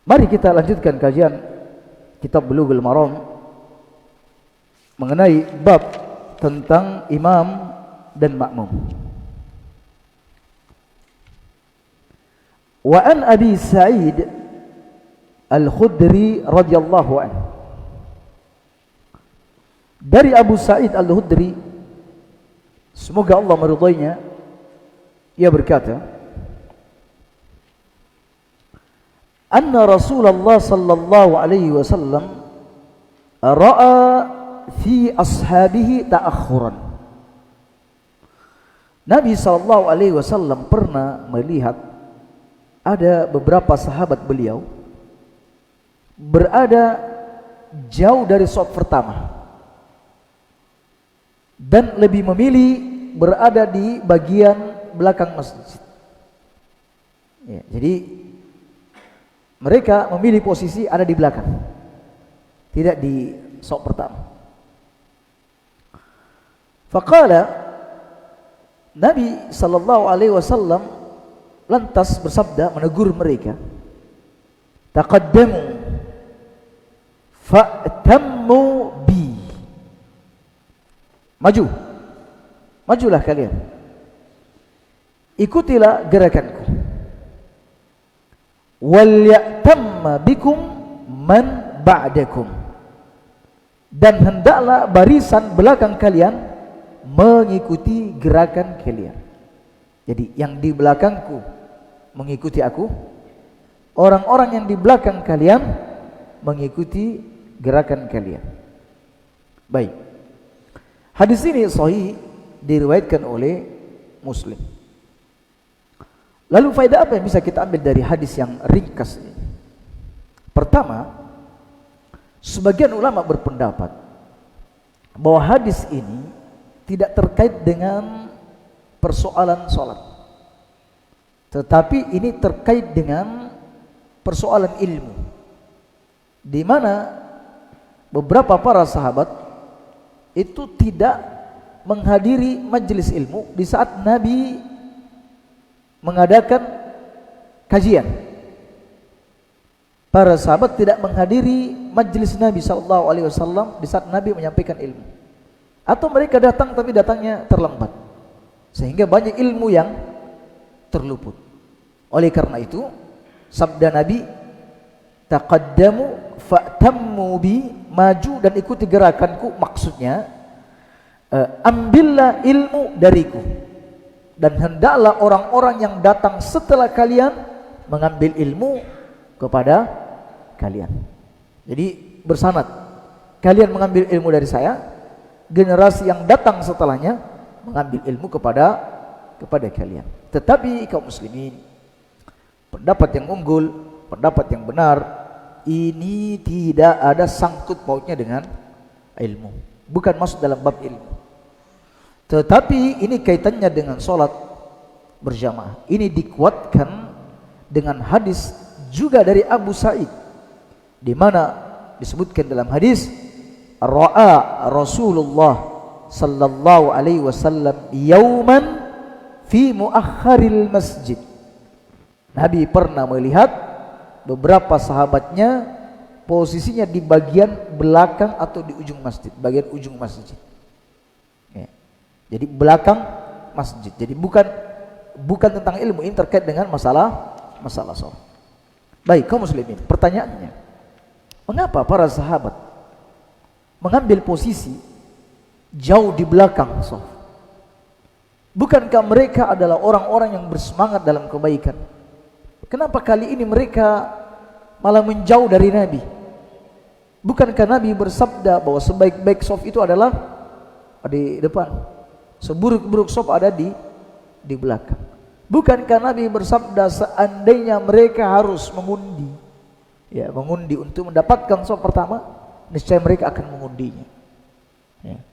Mari kita lanjutkan kajian kitab Bulughul Maram mengenai bab tentang imam dan makmum. Wa an Abi Sa'id Al-Khudri radhiyallahu anhu, dari Abu Sa'id Al-Khudri, semoga Allah meridainya, ia berkata, anna Rasulullah sallallahu alaihi wasallam ra'a fi ashabihi ta'akhuran. Nabi sallallahu alaihi wasallam pernah melihat ada beberapa sahabat beliau berada jauh dari shaf pertama dan lebih memilih berada di bagian belakang masjid. Ya, jadi mereka memilih posisi ada di belakang, tidak di shaf pertama. Faqala, Nabi sallallahu alaihi wasallam lantas bersabda menegur mereka, taqaddamu fa'tammu bi. Majulah kalian, ikutilah gerakanku. Wal ya'tamma bikum man ba'dakum, dan hendaklah barisan belakang kalian mengikuti gerakan kalian. Jadi yang di belakangku mengikuti aku, orang-orang yang di belakang kalian mengikuti gerakan kalian. Baik, hadis ini sahih, diriwayatkan oleh Muslim. Lalu faedah apa yang bisa kita ambil dari hadis yang ringkas ini? Pertama, sebagian ulama berpendapat bahwa hadis ini tidak terkait dengan persoalan sholat, tetapi ini terkait dengan persoalan ilmu, di mana beberapa para sahabat itu tidak menghadiri majelis ilmu di saat Nabi mengadakan kajian. Para sahabat tidak menghadiri majelis Nabi SAW di saat Nabi menyampaikan ilmu, atau mereka datang tapi datangnya terlambat, sehingga banyak ilmu yang terluput. Oleh karena itu sabda Nabi, taqaddamu fa'tammu bi, maju dan ikuti gerakanku, maksudnya ambillah ilmu dariku dan hendaklah orang-orang yang datang setelah kalian mengambil ilmu kepada kalian. Jadi bersanad, kalian mengambil ilmu dari saya, generasi yang datang setelahnya mengambil ilmu kepada kalian. Tetapi kaum muslimin, pendapat yang unggul, pendapat yang benar, ini tidak ada sangkut pautnya dengan ilmu, bukan masuk dalam bab ilmu. Tetapi ini kaitannya dengan sholat berjamaah. Ini dikuatkan dengan hadis juga dari Abu Sa'id, di mana disebutkan dalam hadis, ra'a Rasulullah sallallahu alaihi wasallam yauman fi muakhiril masjid. Nabi pernah melihat beberapa sahabatnya posisinya di bagian belakang atau di ujung masjid, bagian ujung masjid. Ya. Jadi belakang masjid. Jadi bukan tentang ilmu, ini terkait dengan masalah sholat. Baik, kaum muslimin, pertanyaannya, mengapa para sahabat mengambil posisi jauh di belakang shaf? Bukankah mereka adalah orang-orang yang bersemangat dalam kebaikan? Kenapa kali ini mereka malah menjauh dari Nabi? Bukankah Nabi bersabda bahwa sebaik-baik shaf itu adalah di depan, seburuk-buruk shaf ada di belakang? Bukankah Nabi bersabda seandainya mereka harus mengundi, ya, mengundi untuk mendapatkan shaf pertama, niscaya mereka akan mengundinya. Ya.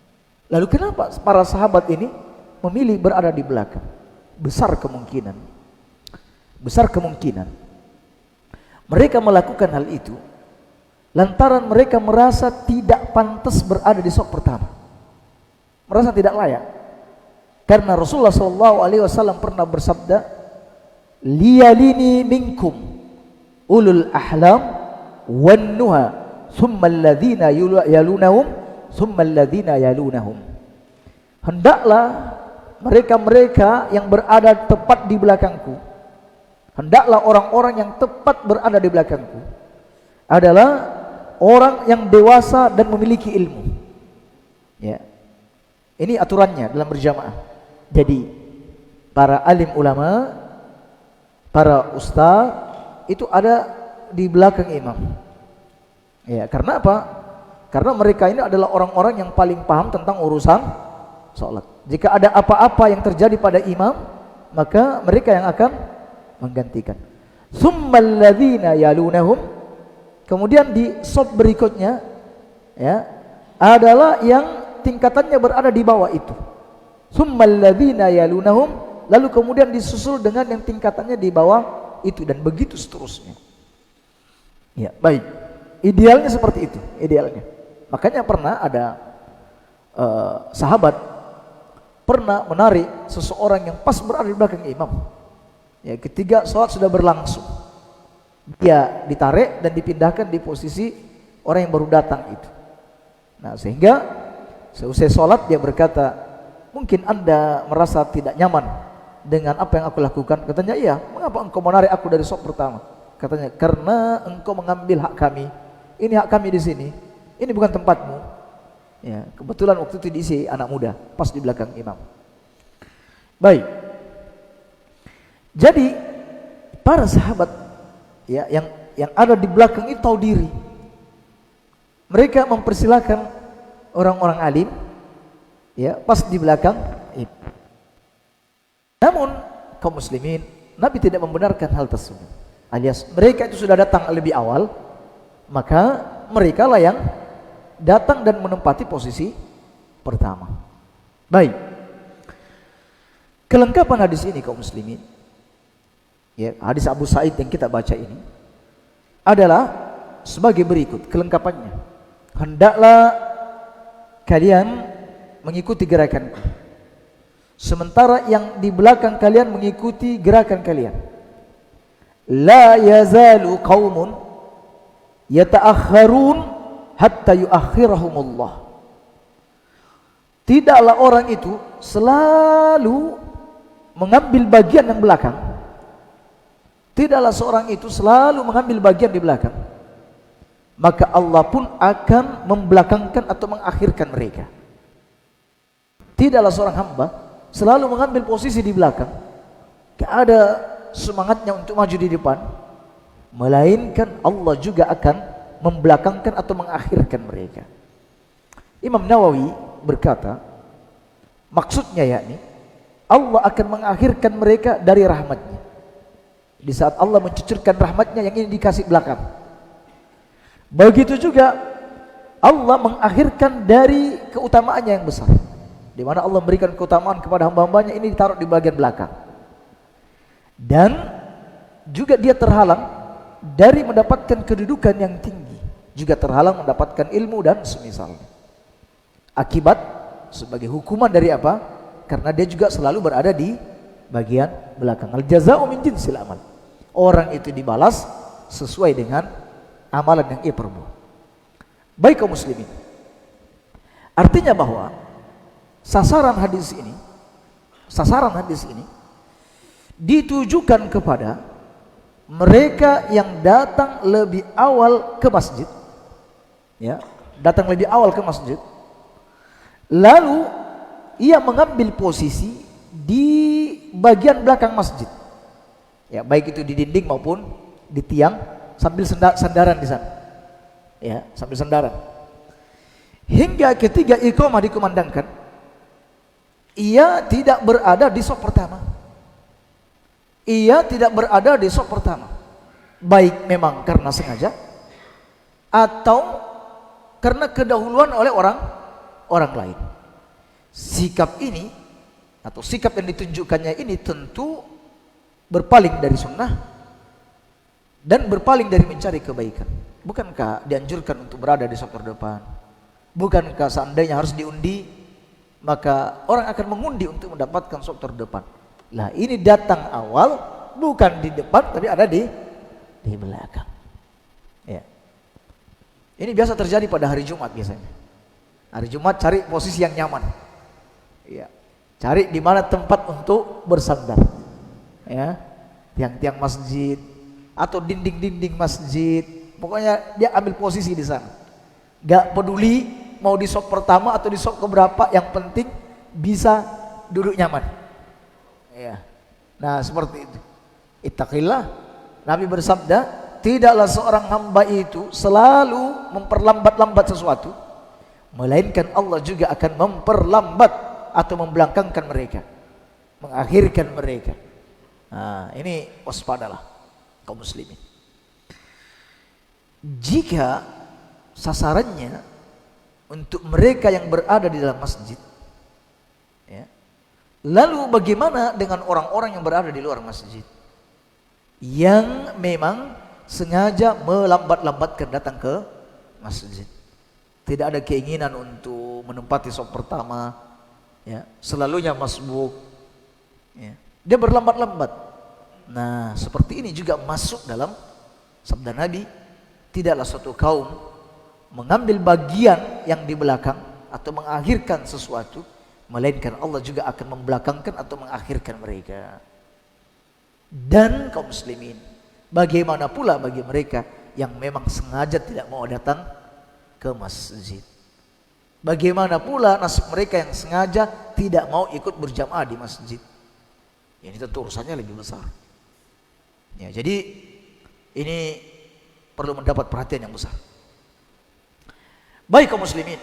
Lalu kenapa para sahabat ini memilih berada di belakang? Besar kemungkinan mereka melakukan hal itu lantaran mereka merasa tidak pantas berada di shaf pertama, merasa tidak layak. Karena Rasulullah SAW pernah bersabda, liyalini minkum ulul ahlam wan nuha, thumma alladhina yalunahum, thumma alladhina yalunahum. Hendaklah mereka-mereka yang berada tepat di belakangku, hendaklah orang-orang yang tepat berada di belakangku adalah orang yang dewasa dan memiliki ilmu. Ya. Ini aturannya dalam berjamaah. Jadi para alim ulama, para ustaz itu ada di belakang imam. Ya, karena apa? Karena mereka ini adalah orang-orang yang paling paham tentang urusan salat. Jika ada apa-apa yang terjadi pada imam, maka mereka yang akan menggantikan. Tsummal ladzina yalunahum, kemudian di sop berikutnya ya adalah yang tingkatannya berada di bawah itu. Tsummal ladzina yalunahum, lalu kemudian disusul dengan yang tingkatannya di bawah itu, dan begitu seterusnya. Ya, baik. Idealnya seperti itu, idealnya. Makanya pernah ada sahabat pernah menarik seseorang yang pas berada di belakang imam. Ya, ketika sholat sudah berlangsung, dia ditarik dan dipindahkan di posisi orang yang baru datang itu. Nah, sehingga selesai sholat dia berkata, mungkin Anda merasa tidak nyaman dengan apa yang aku lakukan. Katanya, iya. Mengapa engkau menarik aku dari shop pertama? Katanya, karena engkau mengambil hak kami. Ini hak kami di sini. Ini bukan tempatmu. Ya, kebetulan waktu itu diisi anak muda, pas di belakang imam. Baik. Jadi para sahabat ya yang ada di belakang itu tahu diri. Mereka mempersilahkan orang-orang alim ya pas di belakang itu. Namun kaum muslimin, Nabi tidak membenarkan hal tersebut. Alias mereka itu sudah datang lebih awal, maka mereka lah yang datang dan menempati posisi pertama. Baik. Kelengkapan hadis ini kaum muslimin, ya, hadis Abu Sa'id yang kita baca ini adalah sebagai berikut kelengkapannya. Hendaklah kalian mengikuti gerakanku, sementara yang di belakang kalian mengikuti gerakan kalian. La yazalu qaumun yata'akhkharun hatta yuakhirahumullah. Tidaklah orang itu selalu mengambil bagian yang belakang. Tidaklah seorang itu selalu mengambil bagian di belakang, maka Allah pun akan membelakangkan atau mengakhirkan mereka. Tidaklah seorang hamba selalu mengambil posisi di belakang, gak ada semangatnya untuk maju di depan, melainkan Allah juga akan membelakangkan atau mengakhirkan mereka. Imam Nawawi berkata, maksudnya yakni Allah akan mengakhirkan mereka dari rahmatnya. Di saat Allah mencucurkan rahmatnya, yang ini dikasih belakang. Begitu juga Allah mengakhirkan dari keutamaannya yang besar, di mana Allah memberikan keutamaan kepada hamba-hambanya, ini ditaruh di bagian belakang. Dan juga dia terhalang dari mendapatkan kedudukan yang tinggi, juga terhalang mendapatkan ilmu dan semisalnya. Akibat sebagai hukuman dari apa? Karena dia juga selalu berada di bagian belakang. Al jazaa'u min jinsil amal. Orang itu dibalas sesuai dengan amalan yang ia perbuat. Baik kaum muslimin, artinya bahwa sasaran hadis ini ditujukan kepada mereka yang datang lebih awal ke masjid, ya, datang lebih awal ke masjid, lalu ia mengambil posisi di bagian belakang masjid, ya, baik itu di dinding maupun di tiang, sambil sandaran di sana, ya, sambil sandaran, hingga ketika iqamah dikumandangkan, ia tidak berada di saf pertama. Ia tidak berada di saf pertama, baik memang karena sengaja atau karena kedahuluan oleh orang lain. Sikap ini atau sikap yang ditunjukkannya ini tentu berpaling dari sunnah dan berpaling dari mencari kebaikan. Bukankah dianjurkan untuk berada di saf terdepan? Bukankah seandainya harus diundi, maka orang akan mengundi untuk mendapatkan saf terdepan? Lah, ini datang awal, bukan di depan tapi ada di di belakang. Ya. Ini biasa terjadi pada hari Jumat biasanya. Hari Jumat cari posisi yang nyaman. Ya. Cari di mana tempat untuk bersandar. Ya. Tiang-tiang masjid atau dinding-dinding masjid. Pokoknya dia ambil posisi di sana. Gak peduli mau di sop pertama atau di sop keberapa, yang penting bisa duduk nyaman. Ya. Nah, seperti itu. Ittaqillah. Nabi bersabda, tidaklah seorang hamba itu selalu memperlambat-lambat sesuatu, melainkan Allah juga akan memperlambat atau membelakangkan mereka, mengakhirkan mereka. Nah, ini waspadalah kaum muslimin. Jika sasarannya untuk mereka yang berada di dalam masjid, ya, lalu bagaimana dengan orang-orang yang berada di luar masjid, yang memang sengaja melambat-lambatkan datang ke masjid, tidak ada keinginan untuk menempati saf pertama, ya, selalunya masbuk, ya, dia berlambat-lambat. Nah, seperti ini juga masuk dalam sabda Nabi, tidaklah suatu kaum mengambil bagian yang di belakang atau mengakhirkan sesuatu, melainkan Allah juga akan membelakangkan atau mengakhirkan mereka. Dan kaum muslimin, bagaimana pula bagi mereka yang memang sengaja tidak mau datang ke masjid? Bagaimana pula nasib mereka yang sengaja tidak mau ikut berjamaah di masjid? Ini tentu urusannya lebih besar. Ya, jadi ini perlu mendapat perhatian yang besar. Baik kaum muslimin,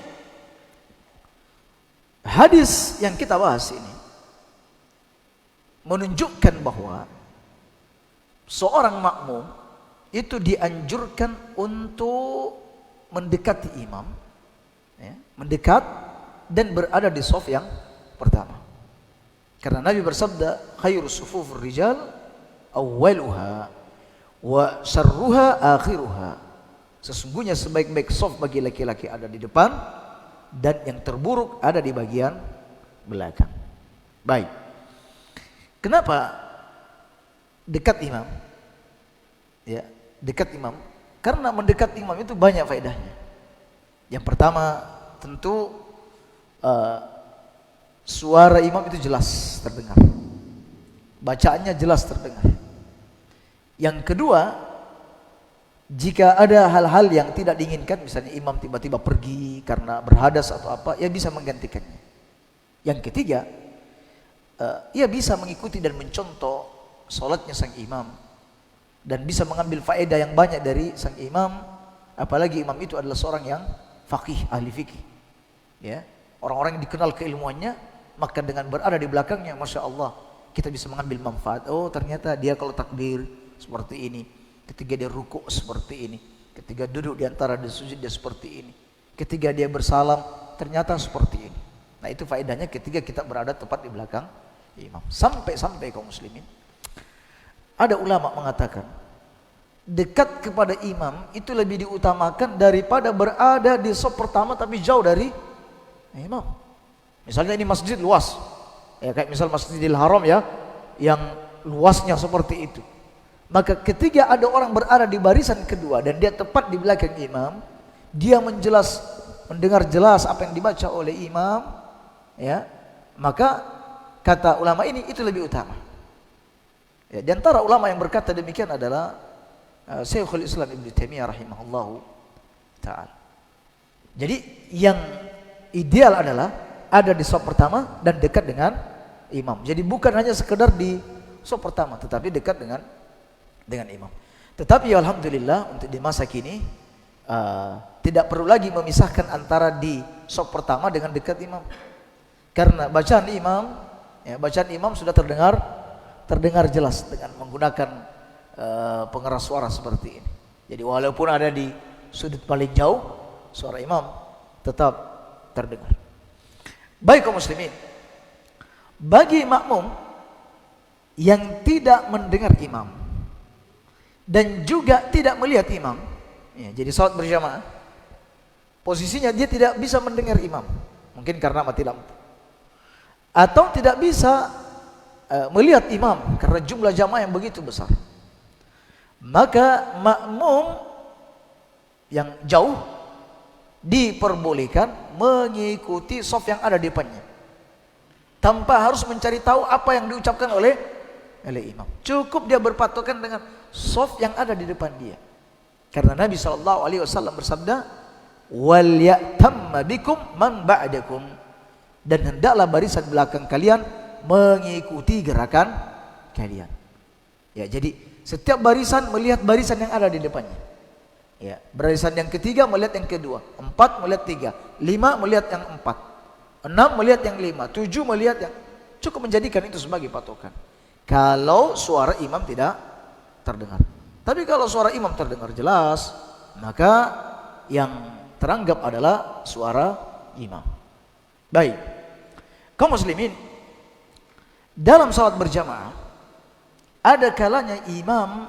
hadis yang kita bahas ini menunjukkan bahwa seorang makmum itu dianjurkan untuk mendekati imam, ya, mendekat dan berada di shaf yang pertama. Karena Nabi bersabda, khairus sufufur rijal awwaluha wa syarruha akhiruha. Sesungguhnya sebaik-baik shaf bagi laki-laki ada di depan dan yang terburuk ada di bagian belakang. Baik. Kenapa dekat imam? Ya, dekat imam. Karena mendekat imam itu banyak faedahnya. Yang pertama, tentu suara imam itu jelas terdengar. Bacaannya jelas terdengar. Yang kedua, jika ada hal-hal yang tidak diinginkan, misalnya imam tiba-tiba pergi karena berhadas atau apa, ia bisa menggantikannya. Yang ketiga, ia bisa mengikuti dan mencontoh sholatnya sang imam dan bisa mengambil faedah yang banyak dari sang imam, apalagi imam itu adalah seorang yang faqih, ahli fikih, ya, orang-orang yang dikenal keilmuannya, maka dengan berada di belakangnya, masya Allah, kita bisa mengambil manfaat. Oh, ternyata dia kalau takbir seperti ini, ketika dia rukuk seperti ini, ketika duduk di antara dia sujud dia seperti ini, ketika dia bersalam ternyata seperti ini. Nah, itu faedahnya ketika kita berada tepat di belakang imam. Sampai kaum muslimin, ada ulama mengatakan dekat kepada imam itu lebih diutamakan daripada berada di shaf pertama tapi jauh dari imam. Misalnya ini masjid luas, ya, kayak misal Masjidil Haram, ya, yang luasnya seperti itu. Maka ketika ada orang berada di barisan kedua dan dia tepat di belakang imam, dia mendengar jelas apa yang dibaca oleh imam, ya, maka kata ulama ini itu lebih utama. Ya, di antara ulama yang berkata demikian adalah Syekhul Islam Ibnu Taimiyah rahimahullahu ta'ala. Jadi yang ideal adalah ada di shaf pertama dan dekat dengan imam. Jadi bukan hanya sekedar di shaf pertama, tetapi dekat dengan imam. Tetapi alhamdulillah untuk di masa kini tidak perlu lagi memisahkan antara di shaf pertama dengan dekat imam. Karena bacaan imam sudah terdengar jelas dengan menggunakan pengeras suara seperti ini. Jadi walaupun ada di sudut paling jauh, suara imam tetap terdengar. Baik kaum muslimin, bagi makmum yang tidak mendengar imam dan juga tidak melihat imam, ya, jadi salat berjamaah, posisinya dia tidak bisa mendengar imam, mungkin karena mati lampu, atau tidak bisa melihat imam karena jumlah jamaah yang begitu besar, maka makmum yang jauh diperbolehkan mengikuti shaf yang ada di depannya tanpa harus mencari tahu apa yang diucapkan oleh imam. Cukup dia berpatokan dengan shaf yang ada di depan dia. Karena Nabi SAW bersabda, wal ya'tamma bikum man ba'dakum, dan hendaklah barisan belakang kalian mengikuti gerakan kalian. Ya, jadi setiap barisan melihat barisan yang ada di depannya. Ya, barisan yang ketiga melihat yang kedua, 4 melihat 3, 5 melihat yang 4, 6 melihat yang 5, 7 melihat yang, cukup menjadikan itu sebagai patokan. Kalau suara imam tidak terdengar. Tapi kalau suara imam terdengar jelas, maka yang teranggap adalah suara imam. Baik, kaum muslimin, dalam salat berjamaah ada kalanya imam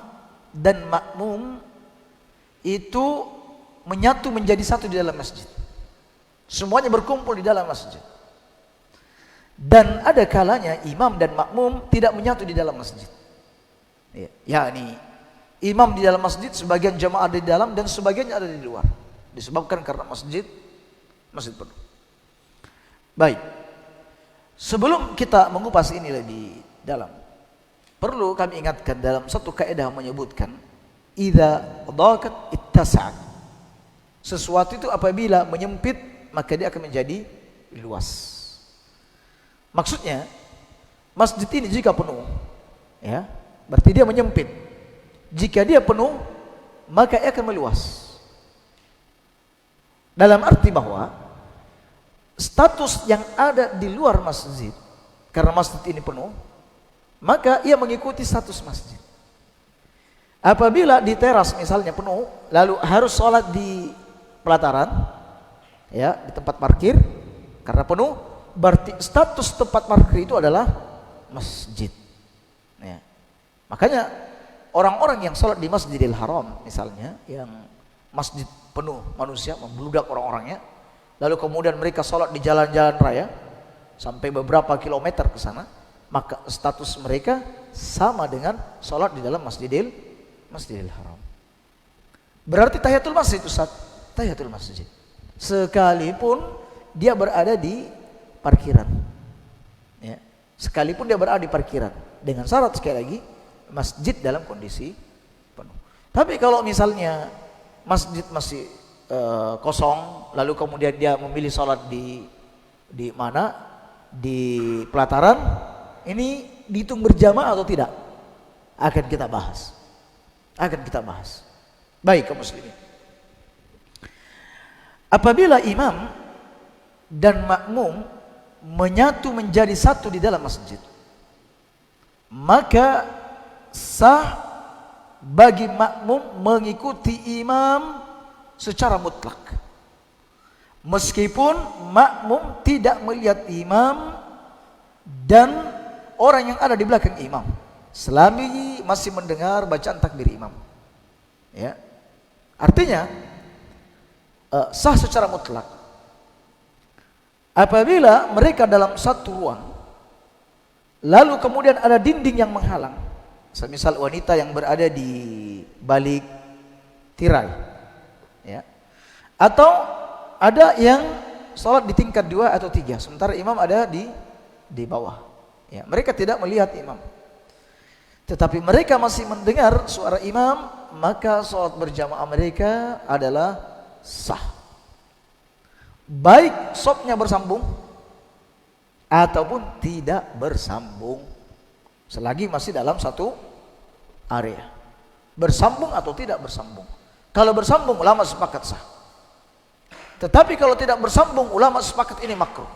dan makmum itu menyatu menjadi satu di dalam masjid. Semuanya berkumpul di dalam masjid. Dan ada kalanya imam dan makmum tidak menyatu di dalam masjid. Yakni imam di dalam masjid, sebagian jamaah ada di dalam dan sebagiannya ada di luar. Disebabkan karena masjid penuh. Baik. Sebelum kita mengupas ini lebih dalam, perlu kami ingatkan dalam satu kaidah menyebutkan idza dhaqat ittasa'at. Sesuatu itu apabila menyempit maka dia akan menjadi luas. Maksudnya masjid ini jika penuh, ya, berarti dia menyempit. Jika dia penuh, maka ia akan meluas. Dalam arti bahwa status yang ada di luar masjid, karena masjid ini penuh, maka ia mengikuti status masjid. Apabila di teras misalnya penuh, lalu harus sholat di pelataran, ya, di tempat parkir, karena penuh, berarti status tempat parkir itu adalah masjid. Ya. Makanya orang-orang yang sholat di Masjidil Haram misalnya, yang masjid penuh manusia, membludak orang-orangnya, lalu kemudian mereka sholat di jalan-jalan raya sampai beberapa kilometer ke sana, maka status mereka sama dengan sholat di dalam Masjidil Haram. Berarti tahiyatul masjid, Ustaz, tahiyatul masjid, sekalipun dia berada di parkiran, ya, sekalipun dia berada di parkiran, dengan syarat sekali lagi masjid dalam kondisi penuh. Tapi kalau misalnya masjid masih kosong, lalu kemudian dia memilih sholat di mana, di pelataran, ini dihitung berjamaah atau tidak? Akan kita bahas. Baik, kaum muslimin. Apabila imam dan makmum menyatu menjadi satu di dalam masjid, maka sah bagi makmum mengikuti imam secara mutlak, meskipun makmum tidak melihat imam dan orang yang ada di belakang imam, selama masih mendengar bacaan takbir imam. Ya, artinya sah secara mutlak. Apabila mereka dalam satu ruang, lalu kemudian ada dinding yang menghalang, semisal wanita yang berada di balik tirai, ya, atau ada yang sholat di tingkat 2 atau 3, sementara imam ada di bawah, ya, mereka tidak melihat imam, tetapi mereka masih mendengar suara imam, maka sholat berjamaah mereka adalah sah, baik shafnya bersambung ataupun tidak bersambung, selagi masih dalam satu area, bersambung atau tidak bersambung. Kalau bersambung ulama sepakat sah, tetapi kalau tidak bersambung ulama sepakat ini makruh.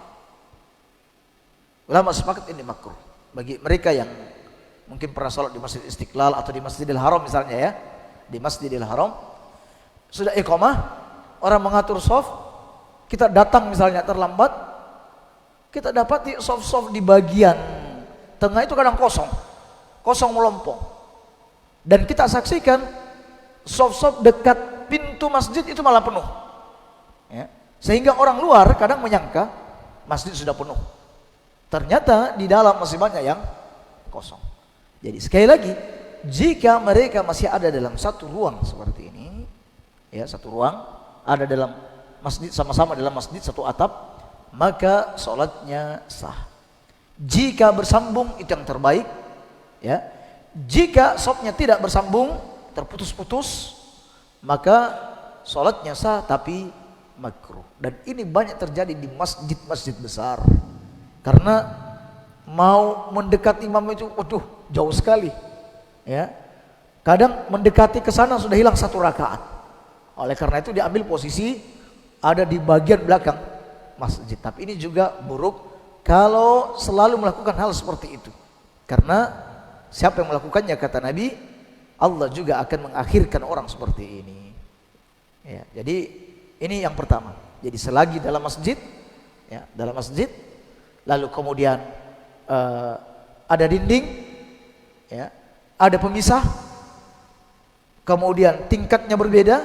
Ulama sepakat ini makruh bagi mereka yang mungkin pernah sholat di Masjid Istiqlal atau di Masjidil Haram misalnya, ya, di Masjidil Haram sudah iqamah, orang mengatur shaf, kita datang misalnya terlambat, kita dapati shaf-shaf di bagian tengah itu kadang kosong melompong, dan kita saksikan shaf-shaf dekat pintu masjid itu malah penuh, ya, sehingga orang luar kadang menyangka masjid sudah penuh, ternyata di dalam masih banyak yang kosong. Jadi sekali lagi, jika mereka masih ada dalam satu ruang seperti ini, ya, satu ruang ada dalam masjid, sama-sama dalam masjid satu atap, maka sholatnya sah. Jika bersambung itu yang terbaik, ya. Jika safnya tidak bersambung, terputus-putus, maka sholatnya sah tapi makruh. Dan ini banyak terjadi di masjid-masjid besar, karena mau mendekat imam itu, waduh, jauh sekali. Ya, kadang mendekati ke sana sudah hilang satu rakaat. Oleh karena itu diambil posisi ada di bagian belakang masjid. Tapi ini juga buruk kalau selalu melakukan hal seperti itu. Karena siapa yang melakukannya, kata Nabi, Allah juga akan mengakhirkan orang seperti ini. Ya, jadi ini yang pertama. Jadi selagi dalam masjid, ya, dalam masjid, lalu kemudian ada dinding, ya, ada pemisah, kemudian tingkatnya berbeda,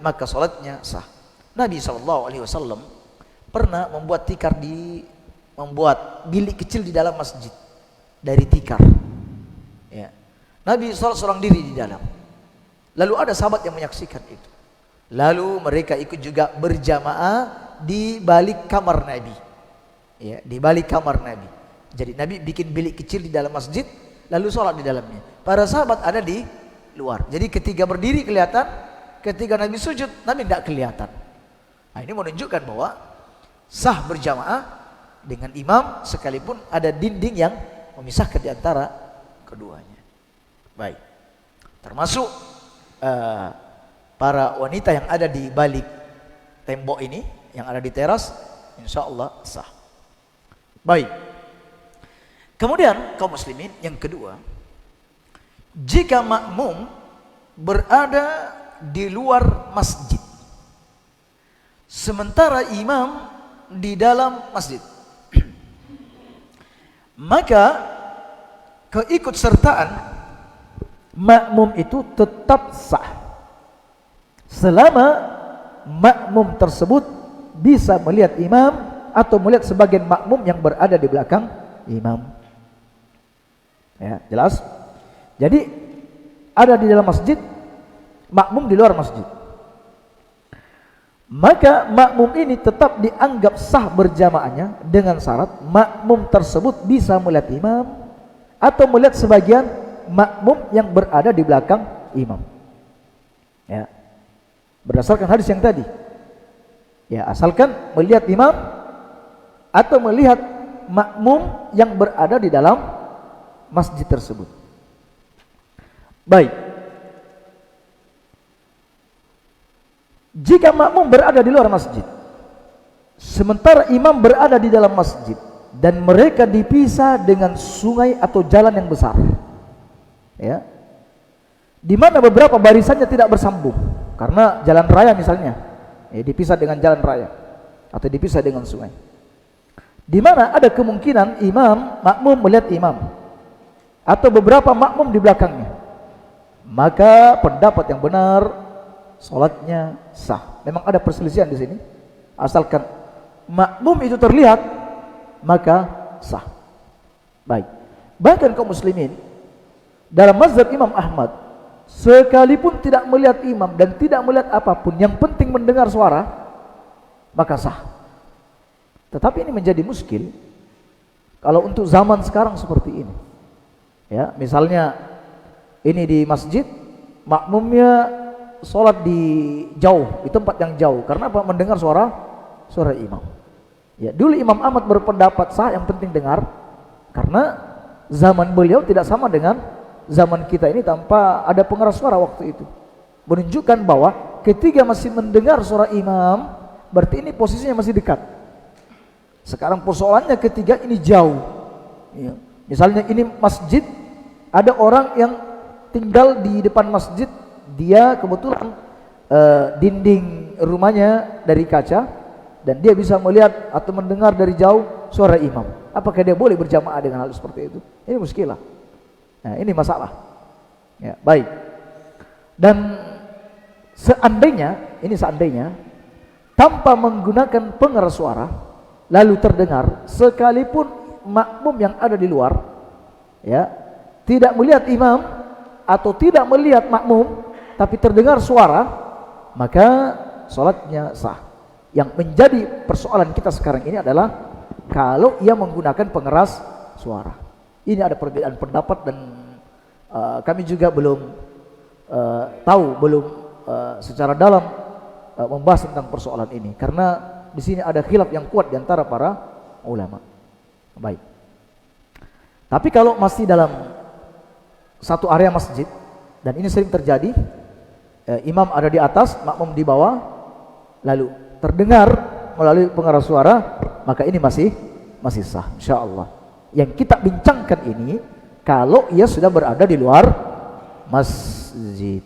maka sholatnya sah. Nabi SAW pernah membuat membuat bilik kecil di dalam masjid dari tikar. Ya. Nabi sholat seorang diri di dalam. Lalu ada sahabat yang menyaksikan itu. Lalu mereka ikut juga berjamaah di balik kamar Nabi. Ya, di balik kamar Nabi. Jadi Nabi bikin bilik kecil di dalam masjid, lalu sholat di dalamnya. Para sahabat ada di luar. Jadi ketika berdiri kelihatan, ketika Nabi sujud, Nabi tidak kelihatan. Nah, ini menunjukkan bahwa sah berjamaah dengan imam sekalipun ada dinding yang memisahkan di antara keduanya. Baik. Termasuk para wanita yang ada di balik tembok ini, yang ada di teras, insya Allah sah. Baik. Kemudian kaum muslimin yang kedua, jika makmum berada di luar masjid sementara imam di dalam masjid, maka keikutsertaan makmum itu tetap sah selama makmum tersebut bisa melihat imam atau melihat sebagian makmum yang berada di belakang imam. Ya, jelas? Jadi ada di dalam masjid, makmum di luar masjid. Maka makmum ini tetap dianggap sah berjamaahnya dengan syarat makmum tersebut bisa melihat imam atau melihat sebagian makmum yang berada di belakang imam. Ya. Berdasarkan hadis yang tadi. Ya, asalkan melihat imam atau melihat makmum yang berada di dalam masjid tersebut. Baik. Jika makmum berada di luar masjid, sementara imam berada di dalam masjid, dan mereka dipisah dengan sungai atau jalan yang besar, ya, di mana beberapa barisannya tidak bersambung, karena jalan raya misalnya, ya, dipisah dengan jalan raya, atau dipisah dengan sungai, di mana ada kemungkinan makmum melihat imam, atau beberapa makmum di belakangnya, maka pendapat yang benar salatnya sah. Memang ada perselisihan di sini. Asalkan makmum itu terlihat, maka sah. Baik. Bahkan kaum muslimin dalam mazhab Imam Ahmad, sekalipun tidak melihat imam dan tidak melihat apapun, yang penting mendengar suara, maka sah. Tetapi ini menjadi muskil kalau untuk zaman sekarang seperti ini. Ya, misalnya ini di masjid, makmumnya sholat di jauh, di tempat yang jauh. Karena apa? Mendengar suara imam. Ya, dulu Imam Ahmad berpendapat sah, yang penting dengar. Karena zaman beliau tidak sama dengan zaman kita ini tanpa ada pengeras suara waktu itu. Menunjukkan bahwa ketika masih mendengar suara imam, berarti ini posisinya masih dekat. Sekarang persoalannya ketika ini jauh. Ya. Misalnya ini masjid, ada orang yang tinggal di depan masjid, dia kebetulan dinding rumahnya dari kaca dan dia bisa melihat atau mendengar dari jauh suara imam. Apakah dia boleh berjamaah dengan hal seperti itu? Ini muskilah. Nah, ini masalah. Ya, baik. Dan seandainya tanpa menggunakan pengeras suara lalu terdengar, sekalipun makmum yang ada di luar, ya, tidak melihat imam atau tidak melihat makmum tapi terdengar suara, maka sholatnya sah. Yang menjadi persoalan kita sekarang ini adalah kalau ia menggunakan pengeras suara. Ini ada perbedaan pendapat dan kami juga belum secara dalam membahas tentang persoalan ini, karena di sini ada khilaf yang kuat di antara para ulama. Baik. Tapi kalau masih dalam satu area masjid, dan ini sering terjadi, imam ada di atas, makmum di bawah, lalu terdengar melalui pengeras suara, maka ini masih sah, insyaallah. Yang kita bincangkan ini kalau ia sudah berada di luar masjid.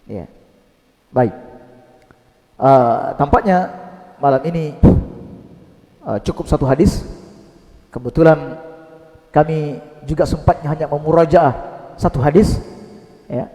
Ya. Baik. Tampaknya malam ini cukup satu hadis. Kebetulan kami juga sempatnya hanya memurajaah satu hadis, ya.